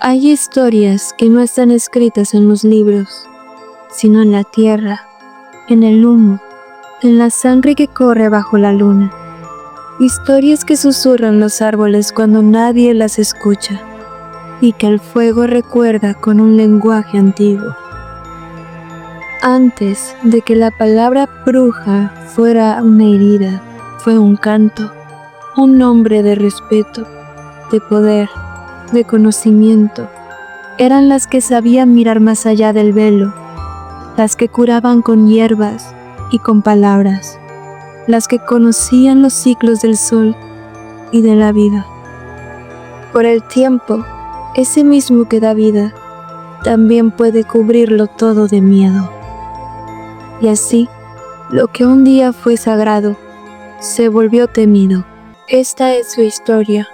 Hay historias que no están escritas en los libros, sino en la tierra, en el humo, en la sangre que corre bajo la luna. Historias que susurran los árboles cuando nadie las escucha, y que el fuego recuerda con un lenguaje antiguo. Antes de que la palabra bruja fuera una herida, fue un canto, un nombre de respeto, de poder, de conocimiento. Eran las que sabían mirar más allá del velo, las que curaban con hierbas y con palabras, las que conocían los ciclos del sol y de la vida. Por el tiempo, ese mismo que da vida, también puede cubrirlo todo de miedo. Y así, lo que un día fue sagrado, se volvió temido. Esta es su historia.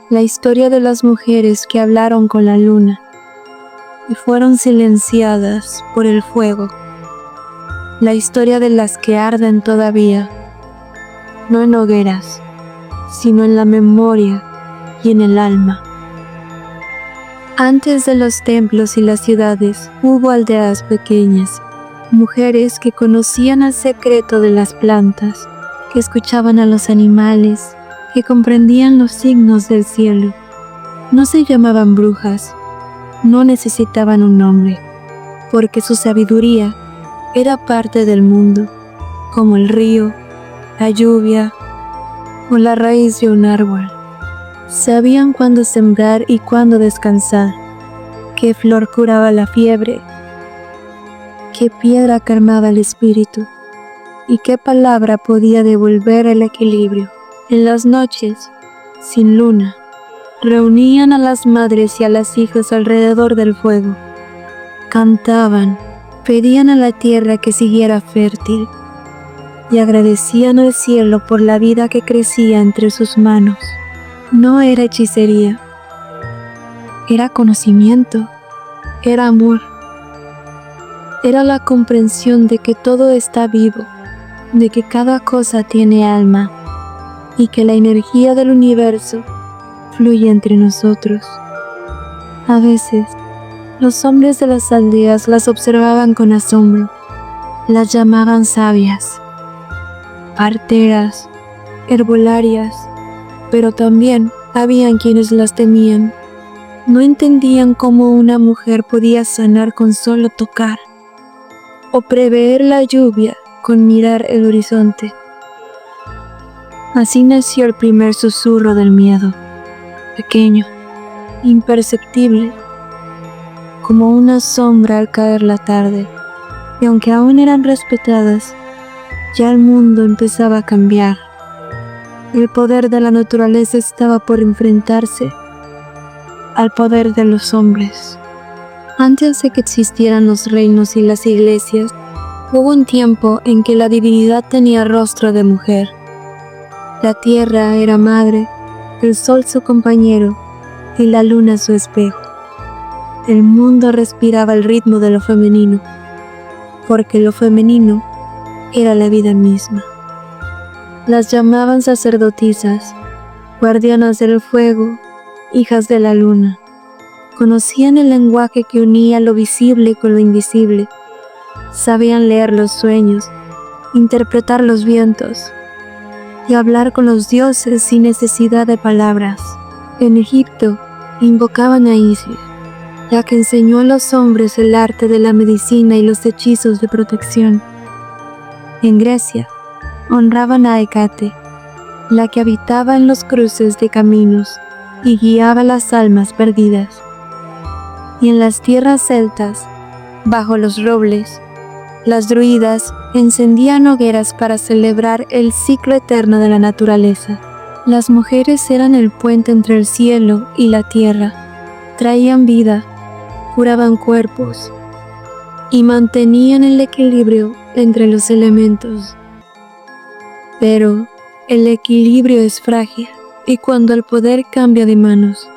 La historia de las mujeres que hablaron con la luna y fueron silenciadas por el fuego. La historia de las que arden todavía, no en hogueras, sino en la memoria y en el alma. Antes de los templos y las ciudades, hubo aldeas pequeñas, mujeres que conocían el secreto de las plantas, que escuchaban a los animales, que comprendían los signos del cielo. No se llamaban brujas, no necesitaban un nombre, porque su sabiduría era parte del mundo, como el río, la lluvia o la raíz de un árbol. Sabían cuándo sembrar y cuándo descansar, qué flor curaba la fiebre, qué piedra calmaba el espíritu y qué palabra podía devolver el equilibrio. En las noches, sin luna, reunían a las madres y a las hijas alrededor del fuego. Cantaban, pedían a la tierra que siguiera fértil y agradecían al cielo por la vida que crecía entre sus manos. No era hechicería, era conocimiento, era amor, era la comprensión de que todo está vivo, de que cada cosa tiene alma y que la energía del universo fluye entre nosotros. A veces, los hombres de las aldeas las observaban con asombro, las llamaban sabias, parteras, herbolarias, pero también habían quienes las temían. No entendían cómo una mujer podía sanar con solo tocar, o prever la lluvia con mirar el horizonte. Así nació el primer susurro del miedo, pequeño, imperceptible, como una sombra al caer la tarde, y aunque aún eran respetadas, ya el mundo empezaba a cambiar. El poder de la naturaleza estaba por enfrentarse al poder de los hombres. Antes de que existieran los reinos y las iglesias, hubo un tiempo en que la divinidad tenía rostro de mujer. La tierra era madre, el sol su compañero y la luna su espejo. El mundo respiraba el ritmo de lo femenino, porque lo femenino era la vida misma. Las llamaban sacerdotisas, guardianas del fuego, hijas de la luna. Conocían el lenguaje que unía lo visible con lo invisible. Sabían leer los sueños, interpretar los vientos y hablar con los dioses sin necesidad de palabras. En Egipto invocaban a Isis, la que enseñó a los hombres el arte de la medicina y los hechizos de protección. En Grecia honraban a Hécate, la que habitaba en los cruces de caminos y guiaba las almas perdidas. Y en las tierras celtas, bajo los robles, las druidas encendían hogueras para celebrar el ciclo eterno de la naturaleza. Las mujeres eran el puente entre el cielo y la tierra, traían vida, curaban cuerpos y mantenían el equilibrio entre los elementos. Pero el equilibrio es frágil y cuando el poder cambia de manos,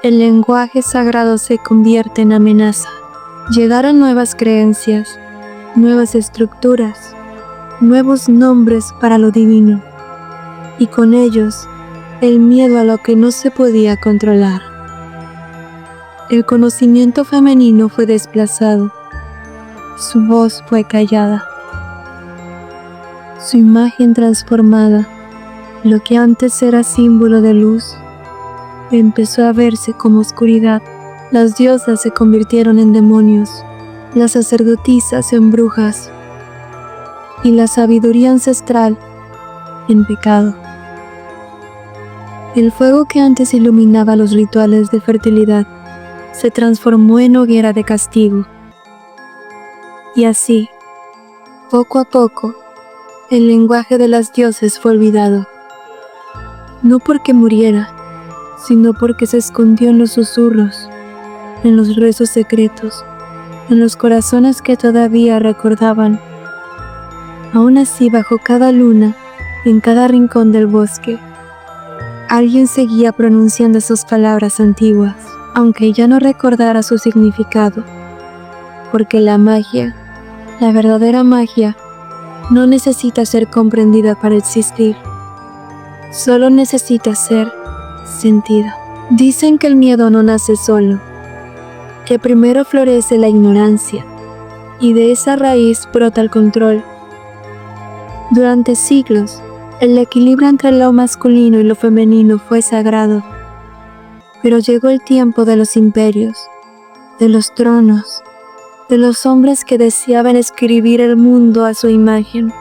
el lenguaje sagrado se convierte en amenaza. Llegaron nuevas creencias, nuevas estructuras, nuevos nombres para lo divino, y con ellos el miedo a lo que no se podía controlar. El conocimiento femenino fue desplazado, su voz fue callada, su imagen transformada. Lo que antes era símbolo de luz, empezó a verse como oscuridad. Las diosas se convirtieron en demonios, las sacerdotisas en brujas, y la sabiduría ancestral en pecado. El fuego que antes iluminaba los rituales de fertilidad se transformó en hoguera de castigo. Y así, poco a poco, el lenguaje de las dioses fue olvidado. No porque muriera, sino porque se escondió en los susurros, en los rezos secretos, en los corazones que todavía recordaban. Aún así, bajo cada luna, en cada rincón del bosque, alguien seguía pronunciando sus palabras antiguas, aunque ya no recordara su significado, porque la magia, la verdadera magia, no necesita ser comprendida para existir, solo necesita ser sentida. Dicen que el miedo no nace solo, que primero florece la ignorancia, y de esa raíz brota el control. Durante siglos, el equilibrio entre lo masculino y lo femenino fue sagrado, pero llegó el tiempo de los imperios, de los tronos, de los hombres que deseaban escribir el mundo a su imagen.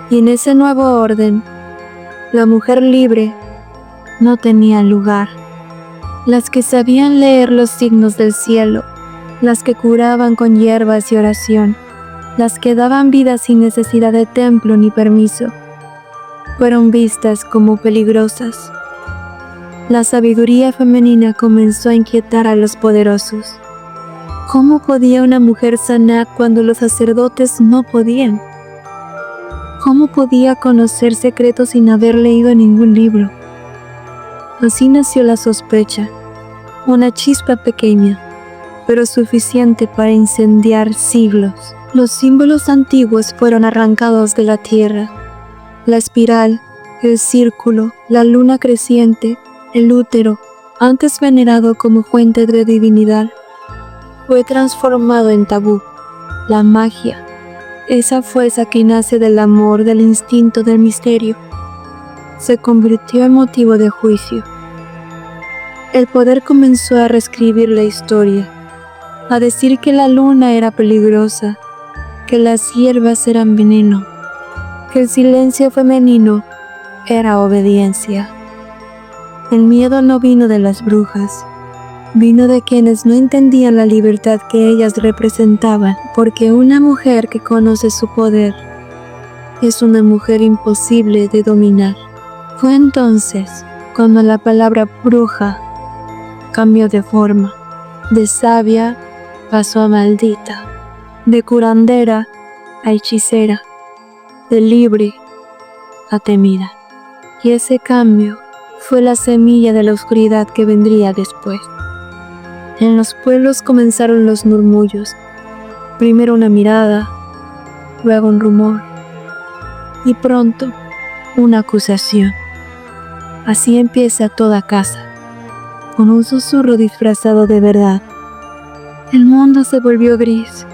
Y en ese nuevo orden, la mujer libre no tenía lugar. Las que sabían leer los signos del cielo, las que curaban con hierbas y oración, las que daban vida sin necesidad de templo ni permiso, fueron vistas como peligrosas. La sabiduría femenina comenzó a inquietar a los poderosos. ¿Cómo podía una mujer sanar cuando los sacerdotes no podían? ¿Cómo podía conocer secretos sin haber leído ningún libro? Así nació la sospecha, una chispa pequeña, pero suficiente para incendiar siglos. Los símbolos antiguos fueron arrancados de la tierra. La espiral, el círculo, la luna creciente, el útero, antes venerado como fuente de divinidad, fue transformado en tabú. La magia, esa fuerza que nace del amor, del instinto, del misterio, se convirtió en motivo de juicio. El poder comenzó a reescribir la historia, a decir que la luna era peligrosa, que las hierbas eran veneno, que el silencio femenino era obediencia. El miedo no vino de las brujas, vino de quienes no entendían la libertad que ellas representaban, porque una mujer que conoce su poder es una mujer imposible de dominar. Fue entonces cuando la palabra bruja cambió de forma. De sabia pasó a maldita, de curandera a hechicera, de libre a temida. Y ese cambio fue la semilla de la oscuridad que vendría después. En los pueblos comenzaron los murmullos, primero una mirada, luego un rumor, y pronto una acusación. Así empieza toda casa, con un susurro disfrazado de verdad. El mundo se volvió gris.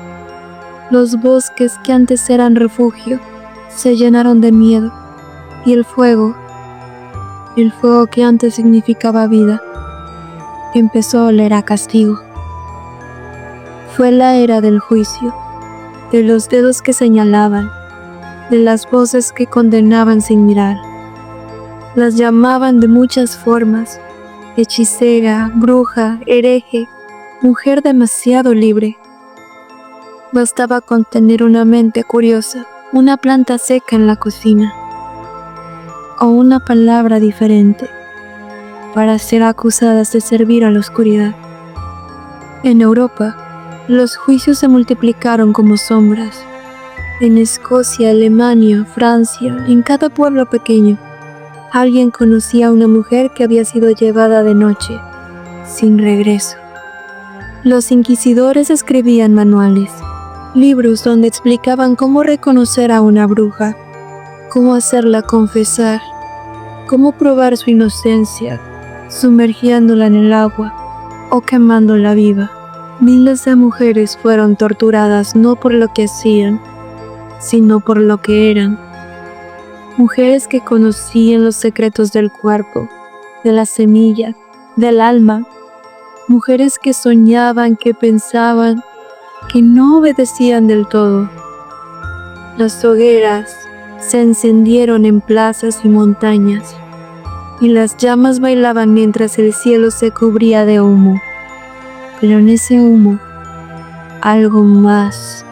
Los bosques que antes eran refugio se llenaron de miedo, y el fuego que antes significaba vida, empezó a oler a castigo. Fue la era del juicio, de los dedos que señalaban, de las voces que condenaban sin mirar. Las llamaban de muchas formas: hechicera, bruja, hereje, mujer demasiado libre. Bastaba con tener una mente curiosa, una planta seca en la cocina, o una palabra diferente, para ser acusadas de servir a la oscuridad. En Europa, los juicios se multiplicaron como sombras. En Escocia, Alemania, Francia, en cada pueblo pequeño, alguien conocía a una mujer que había sido llevada de noche, sin regreso. Los inquisidores escribían manuales, libros donde explicaban cómo reconocer a una bruja, cómo hacerla confesar, cómo probar su inocencia, sumergiéndola en el agua, o quemándola viva. Miles de mujeres fueron torturadas no por lo que hacían, sino por lo que eran. Mujeres que conocían los secretos del cuerpo, de la semilla, del alma. Mujeres que soñaban, que pensaban, que no obedecían del todo. Las hogueras se encendieron en plazas y montañas, y las llamas bailaban mientras el cielo se cubría de humo. Pero en ese humo, algo más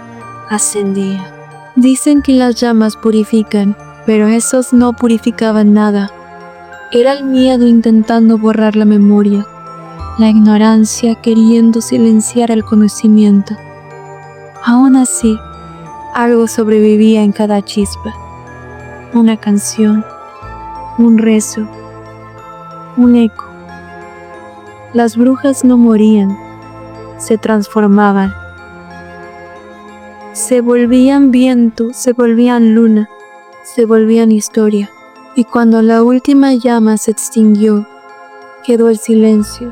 ascendía. Dicen que las llamas purifican, pero esos no purificaban nada. Era el miedo intentando borrar la memoria, la ignorancia queriendo silenciar el conocimiento. Aún así, algo sobrevivía en cada chispa. Una canción, un rezo, un eco. Las brujas no morían, se transformaban. Se volvían viento, se volvían luna, se volvían historia. Y cuando la última llama se extinguió, quedó el silencio.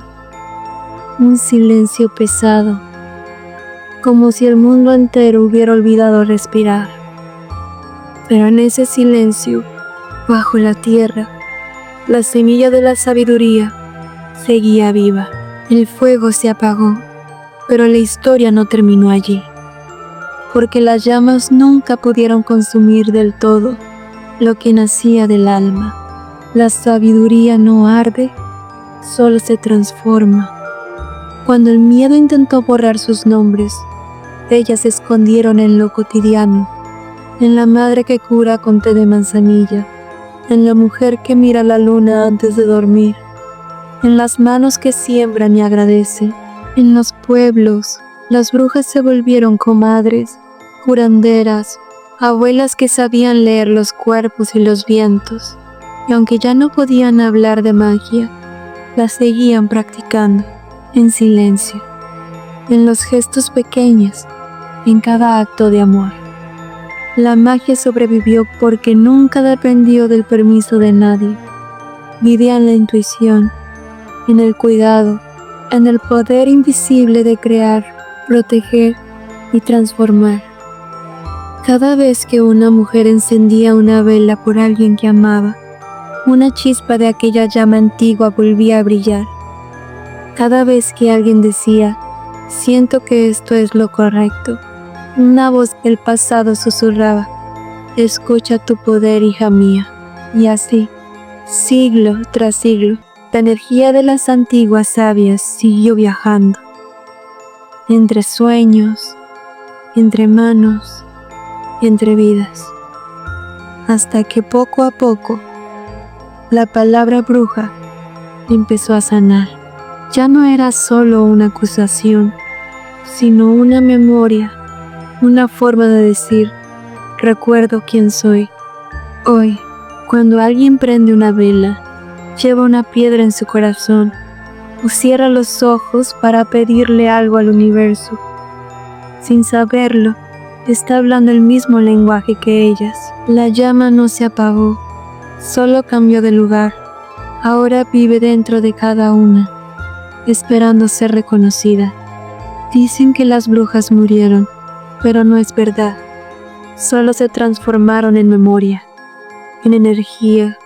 Un silencio pesado, como si el mundo entero hubiera olvidado respirar. Pero en ese silencio, bajo la tierra, la semilla de la sabiduría seguía viva. El fuego se apagó, pero la historia no terminó allí, porque las llamas nunca pudieron consumir del todo lo que nacía del alma. La sabiduría no arde, solo se transforma. Cuando el miedo intentó borrar sus nombres, ellas se escondieron en lo cotidiano, en la madre que cura con té de manzanilla, en la mujer que mira la luna antes de dormir, en las manos que siembran y agradecen. En los pueblos, las brujas se volvieron comadres, curanderas, abuelas que sabían leer los cuerpos y los vientos, y aunque ya no podían hablar de magia, la seguían practicando, en silencio, en los gestos pequeños, en cada acto de amor. La magia sobrevivió porque nunca dependió del permiso de nadie. Vivía en la intuición, en el cuidado, en el poder invisible de crear, proteger y transformar. Cada vez que una mujer encendía una vela por alguien que amaba, una chispa de aquella llama antigua volvía a brillar. Cada vez que alguien decía, siento que esto es lo correcto, una voz del pasado susurraba, escucha tu poder, hija mía. Y así, siglo tras siglo, la energía de las antiguas sabias siguió viajando, entre sueños, entre manos, entre vidas, hasta que poco a poco la palabra bruja empezó a sanar. Ya no era solo una acusación, sino una memoria, una forma de decir, recuerdo quién soy. Hoy, cuando alguien prende una vela, lleva una piedra en su corazón o cierra los ojos para pedirle algo al universo, sin saberlo, está hablando el mismo lenguaje que ellas. La llama no se apagó, solo cambió de lugar. Ahora vive dentro de cada una, esperando ser reconocida. Dicen que las brujas murieron, pero no es verdad. Solo se transformaron en memoria, en energía,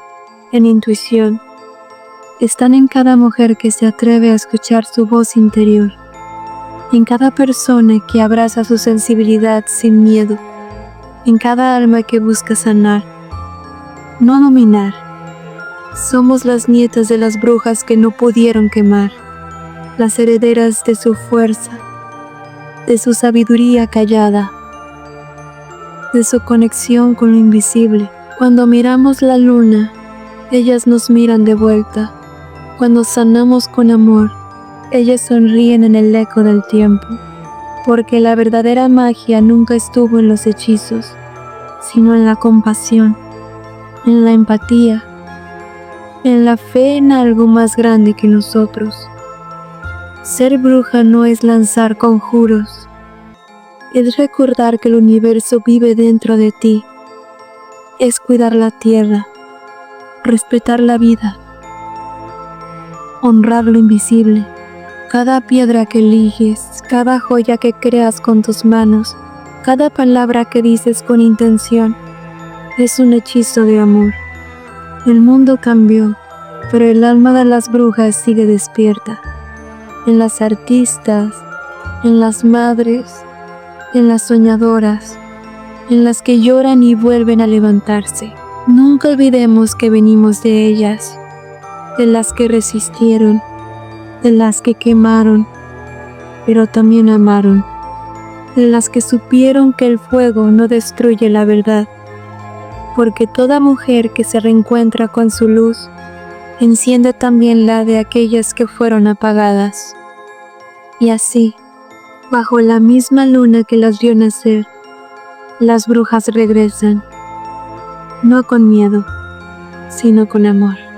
en intuición. Están en cada mujer que se atreve a escuchar su voz interior, en cada persona que abraza su sensibilidad sin miedo, en cada alma que busca sanar, no dominar. Somos las nietas de las brujas que no pudieron quemar, las herederas de su fuerza, de su sabiduría callada, de su conexión con lo invisible. Cuando miramos la luna, ellas nos miran de vuelta. Cuando sanamos con amor, ellas sonríen en el eco del tiempo, porque la verdadera magia nunca estuvo en los hechizos, sino en la compasión, en la empatía, en la fe en algo más grande que nosotros. Ser bruja no es lanzar conjuros, es recordar que el universo vive dentro de ti, es cuidar la tierra, respetar la vida, honrar lo invisible, Cada piedra que eliges, cada joya que creas con tus manos, cada palabra que dices con intención, es un hechizo de amor. El mundo cambió, pero el alma de las brujas sigue despierta. En las artistas, en las madres, en las soñadoras, en las que lloran y vuelven a levantarse. Nunca olvidemos que venimos de ellas, de las que resistieron, de las que quemaron, pero también amaron, de las que supieron que el fuego no destruye la verdad, porque toda mujer que se reencuentra con su luz, enciende también la de aquellas que fueron apagadas. Y así, bajo la misma luna que las vio nacer, las brujas regresan, no con miedo, sino con amor.